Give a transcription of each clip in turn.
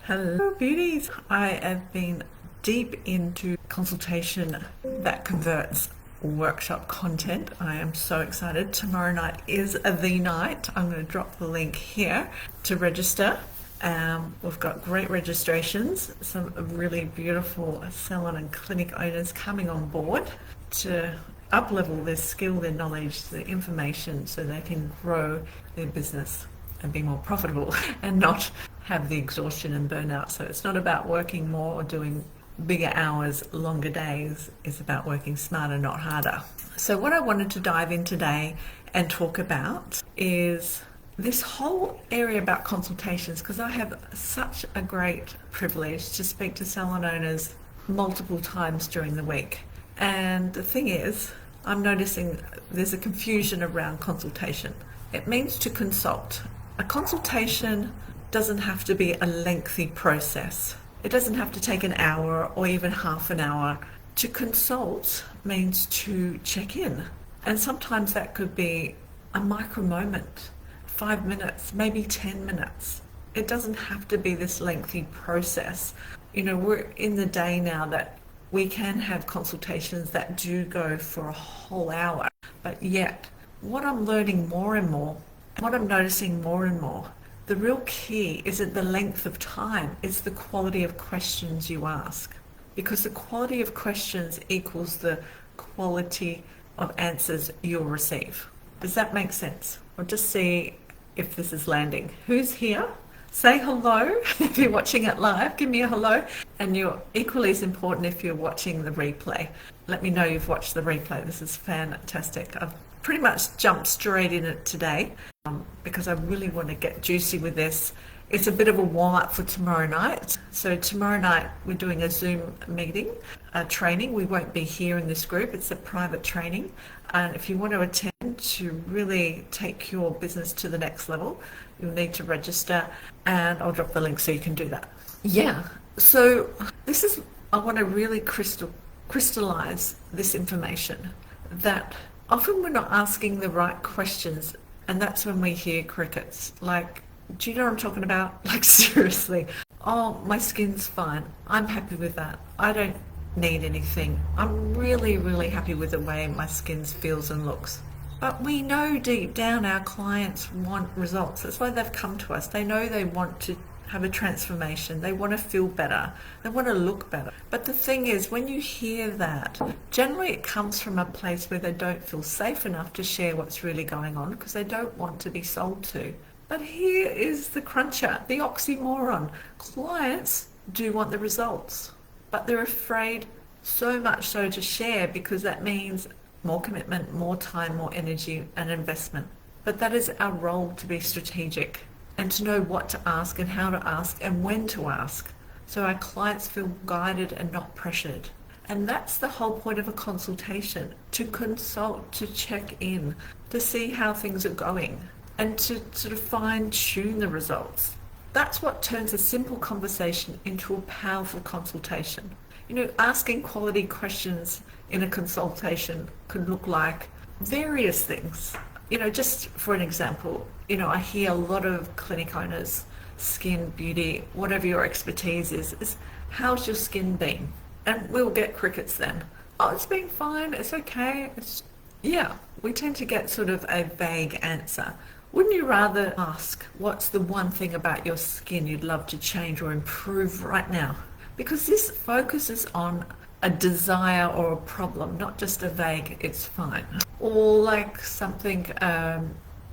Hello, beauties. I have been deep into consultation that converts workshop content. I am so excited. Tomorrow night is the night. I'm going to drop the link here to register. We've got great registrations, some really beautiful salon and clinic owners coming on board to up-level their skill, their knowledge, their information so they can grow their business and be more profitable and not have the exhaustion and burnout. So it's not about working more or doing bigger hours, longer days. It's about working smarter, not harder. So what I wanted to dive in today and talk about is this whole area about consultations, because I have such a great privilege to speak to salon owners multiple times during the week. And the thing is, I'm noticing there's a confusion around consultation. It means to consult. A consultation doesn't have to be a lengthy process. It doesn't have to take an hour or even half an hour. To consult means to check in. And sometimes that could be a micro moment, 5 minutes, maybe 10 minutes. It doesn't have to be this lengthy process. You know, we're in the day now that we can have consultations that do go for a whole hour. But yet, what I'm learning more and more, what I'm noticing more and more, the real key isn't the length of time, it's the quality of questions you ask. Because the quality of questions equals the quality of answers you'll receive. Does that make sense? Or just see if this is landing. Who's here? Say hello if you're watching it live. Give me a hello. And you're equally as important if you're watching the replay. Let me know you've watched the replay. This is fantastic. I've pretty much jumped straight in it today because I really want to get juicy with this. It's a bit of a warm-up for tomorrow night. So tomorrow night we're doing a Zoom meeting, a training. We won't be here in this group. It's a private training. And if you want to attend to really take your business to the next level, you'll need to register, and I'll drop the link so you can do that. Yeah, so I want to really crystallize this information, that often we're not asking the right questions, and that's when we hear crickets. Like, do you know what I'm talking about? Like, seriously. Oh, my skin's fine. I'm happy with that. I don't need anything. I'm really, really happy with the way my skin feels and looks. But we know deep down our clients want results. That's why they've come to us. They know they want to have a transformation. They want to feel better. They want to look better. But the thing is, when you hear that, generally it comes from a place where they don't feel safe enough to share what's really going on because they don't want to be sold to. But here is the cruncher, the oxymoron. Clients do want the results, but they're afraid so much so to share because that means more commitment, more time, more energy and investment. But that is our role, to be strategic and to know what to ask and how to ask and when to ask, so our clients feel guided and not pressured. And that's the whole point of a consultation, to consult, to check in, to see how things are going and to sort of fine-tune the results. That's what turns a simple conversation into a powerful consultation. You know, asking quality questions in a consultation could look like various things. You know, just for an example, you know, I hear a lot of clinic owners, skin, beauty, whatever your expertise is how's your skin been? And we'll get crickets then. Oh, it's been fine, it's okay. Yeah, we tend to get sort of a vague answer. Wouldn't you rather ask, what's the one thing about your skin you'd love to change or improve right now? Because this focuses on a desire or a problem, not just a vague, it's fine. Or like something,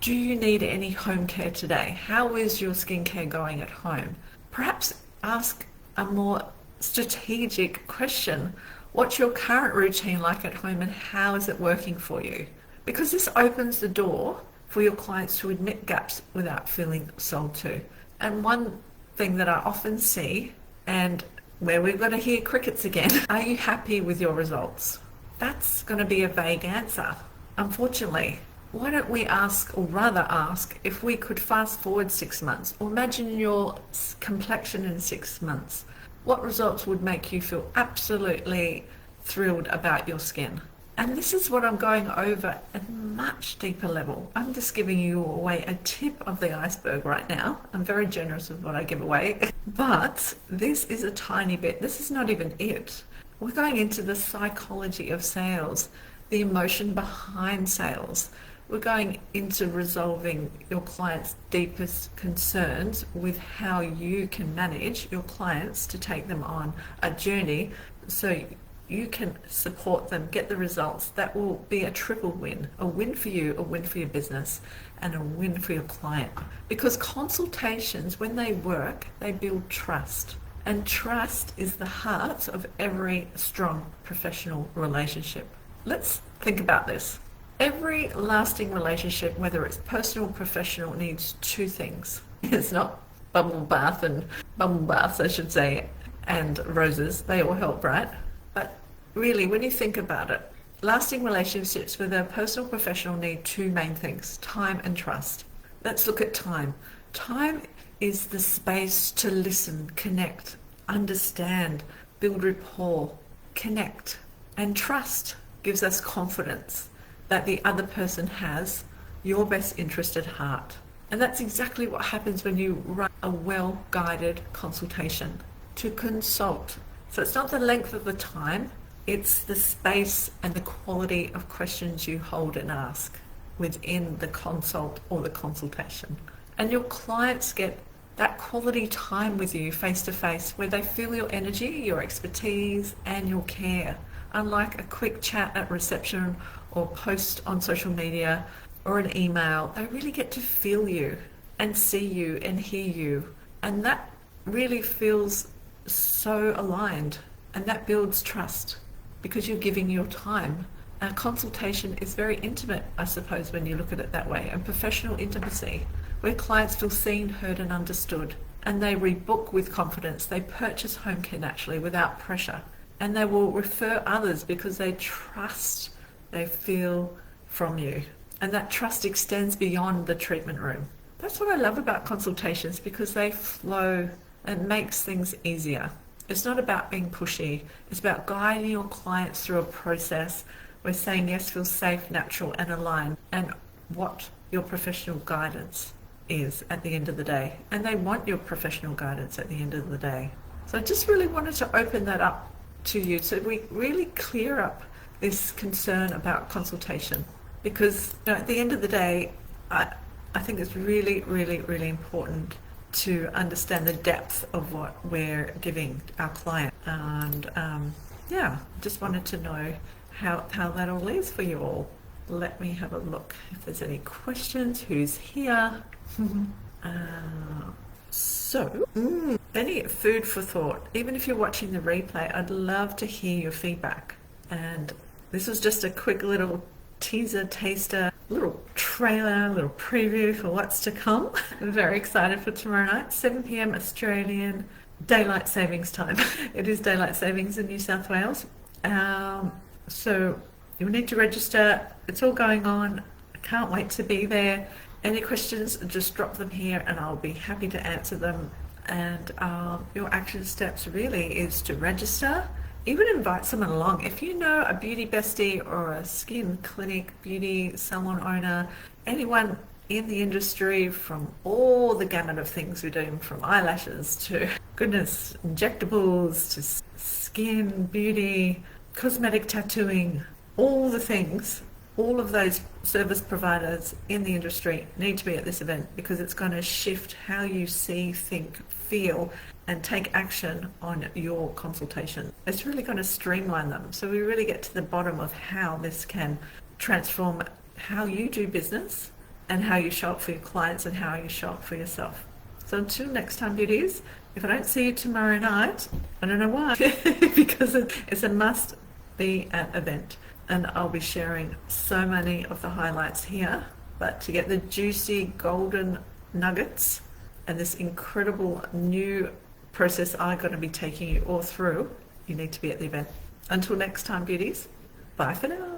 do you need any home care today? How is your skincare going at home? Perhaps ask a more strategic question. What's your current routine like at home and how is it working for you? Because this opens the door for your clients to admit gaps without feeling sold to. And one thing that I often see, and where we're going to hear crickets again, are you happy with your results? That's going to be a vague answer, unfortunately. Why don't we ask, or rather ask, if we could fast forward 6 months, or imagine your complexion in 6 months. What results would make you feel absolutely thrilled about your skin? And this is what I'm going over at a much deeper level. I'm just giving you away a tip of the iceberg right now. I'm very generous with what I give away, but this is a tiny bit. This is not even it. We're going into the psychology of sales, the emotion behind sales. We're going into resolving your clients' deepest concerns with how you can manage your clients to take them on a journey so you can support them, get the results. That will be a triple win. A win for you, a win for your business, and a win for your client. Because consultations, when they work, they build trust. And trust is the heart of every strong professional relationship. Let's think about this. Every lasting relationship, whether it's personal or professional, needs two things. It's not bubble baths, I should say, and roses. They all help, right? But really, when you think about it, lasting relationships, whether personal or professional, need two main things: time and trust. Let's look at time. Time is the space to listen, connect, understand, build rapport, connect. And trust gives us confidence that the other person has your best interest at heart. And that's exactly what happens when you run a well-guided consultation. To consult. So it's not the length of the time, it's the space and the quality of questions you hold and ask within the consult or the consultation. And your clients get that quality time with you face to face where they feel your energy, your expertise, and your care. Unlike a quick chat at reception or post on social media or an email, they really get to feel you and see you and hear you. And that really feels so aligned, and that builds trust because you're giving your time. A consultation is very intimate, I suppose, when you look at it that way, and professional intimacy, where clients feel seen, heard, and understood. And they rebook with confidence. They purchase home care naturally without pressure. And they will refer others because they trust they feel from you. And that trust extends beyond the treatment room. That's what I love about consultations, because they flow and makes things easier. It's not about being pushy. It's about guiding your clients through a process where saying yes feels safe, natural, and aligned, and what your professional guidance is at the end of the day. And they want your professional guidance at the end of the day. So I just really wanted to open that up to you so we really clear up this concern about consultation, because at the end of the day, I think it's really, really, really important to understand the depth of what we're giving our client. And just wanted to know how that all is for you all. Let me have a look if there's any questions. Who's here? Any food for thought. Even if you're watching the replay, I'd love to hear your feedback. And this was just a quick little teaser, taster, little trailer, little preview for what's to come. I'm very excited for tomorrow night, 7 p.m. Australian daylight savings time. It is daylight savings in New South Wales. So you'll need to register. It's all going on. I can't wait to be there. Any questions, just drop them here and I'll be happy to answer them. And your action steps really is to register. Even invite someone along. If you know a beauty bestie or a skin clinic, beauty salon owner, anyone in the industry, from all the gamut of things we're doing, from eyelashes to, goodness, injectables to skin, beauty, cosmetic tattooing, all the things, all of those service providers in the industry need to be at this event, because it's going to shift how you see, think, feel, and take action on your consultation. It's really going to streamline them. So we really get to the bottom of how this can transform how you do business and how you show up for your clients and how you show up for yourself. So until next time, beauties, if I don't see you tomorrow night, I don't know why, because it's a must be at event. And I'll be sharing so many of the highlights here. But to get the juicy golden nuggets and this incredible new process I'm going to be taking you all through, you need to be at the event. Until next time, beauties, bye for now.